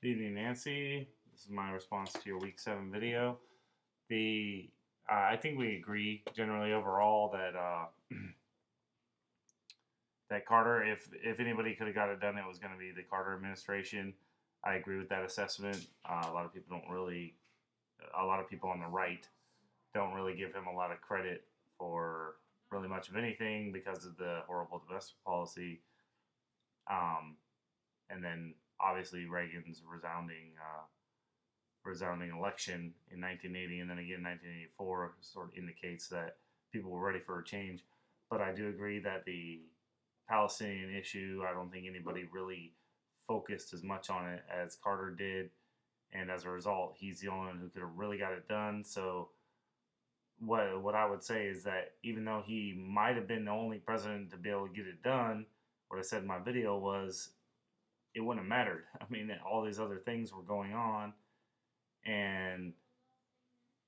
Good evening, Nancy. This is my response to your week 7 video. The I think we agree generally overall that that Carter, if anybody could have got it done, it was going to be the Carter administration. I agree with that assessment. A lot of people on the right don't really give him a lot of credit for really much of anything because of the horrible domestic policy. Um, and then obviously Reagan's resounding election in 1980 and then again in 1984 sort of indicates that people were ready for a change. But I do agree that the Palestinian issue, I don't think anybody really focused as much on it as Carter did. And as a result, he's the only one who could have really got it done. So what I would say is that even though he might have been the only president to be able to get it done, what I said in my video was it wouldn't have mattered. I mean, all these other things were going on, and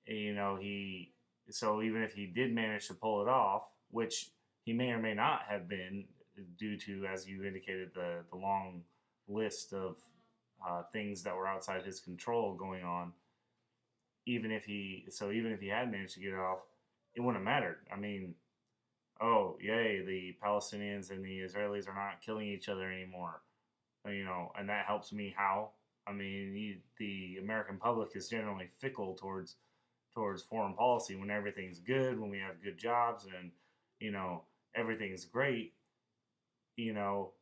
he so even if he did manage to pull it off, which he may or may not have been due to, as you indicated, the long list of things that were outside his control going on. Even if he had managed to get it off, it wouldn't have mattered. I mean, oh yay, the Palestinians and the Israelis are not killing each other anymore. And that helps me how? I mean, the American public is generally fickle towards foreign policy when everything's good, when we have good jobs, and you know everything's great. You know,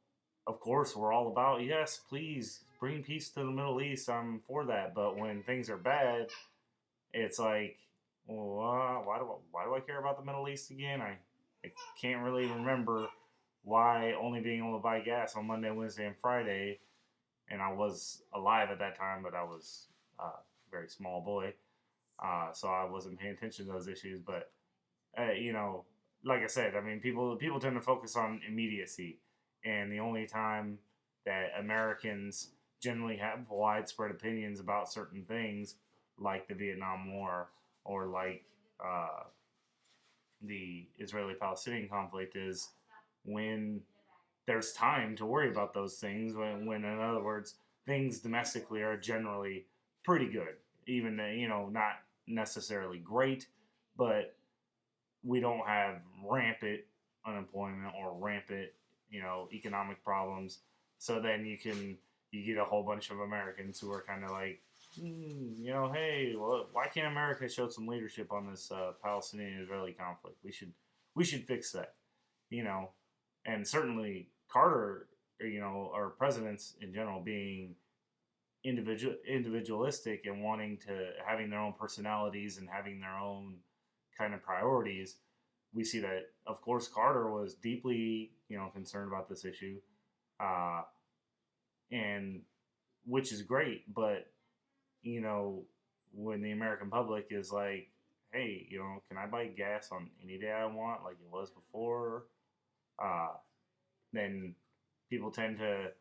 of course, we're all about yes, please bring peace to the Middle East. I'm for that. But when things are bad, it's like, well, why do I care about the Middle East again? I can't really remember why only being able to buy gas on Monday, Wednesday, and Friday, and I was alive at that time, but I was a very small boy, so I wasn't paying attention to those issues. But uh, you know, like I said, I mean, people tend to focus on immediacy, and the only time that Americans generally have widespread opinions about certain things, like the Vietnam War or like uh, the Israeli-Palestinian conflict, is when there's time to worry about those things. When in other words, things domestically are generally pretty good, even not necessarily great, but we don't have rampant unemployment or rampant economic problems. So then you get a whole bunch of Americans who are kind of like, hey, well, why can't America show some leadership on this Palestinian-Israeli conflict? We should fix that, you know. And certainly Carter, or presidents in general, being individualistic and wanting to having their own personalities and having their own kind of priorities. We see that, of course, Carter was deeply concerned about this issue, uh, and which is great. But you know, when the American public is like, hey, can I buy gas on any day I want, like it was before? Uh, then people tend to,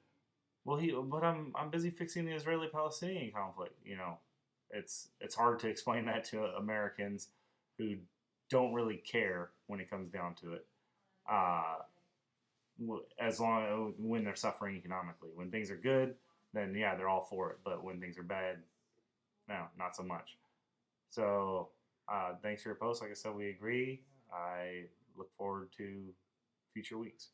well, but I'm busy fixing the Israeli-Palestinian conflict. It's hard to explain that to Americans who don't really care when it comes down to it. Uh, as long when they're suffering economically, when things are good, then yeah, they're all for it. But when things are bad, no, not so much. So thanks for your post. Like I said, we agree. I look forward to future weeks.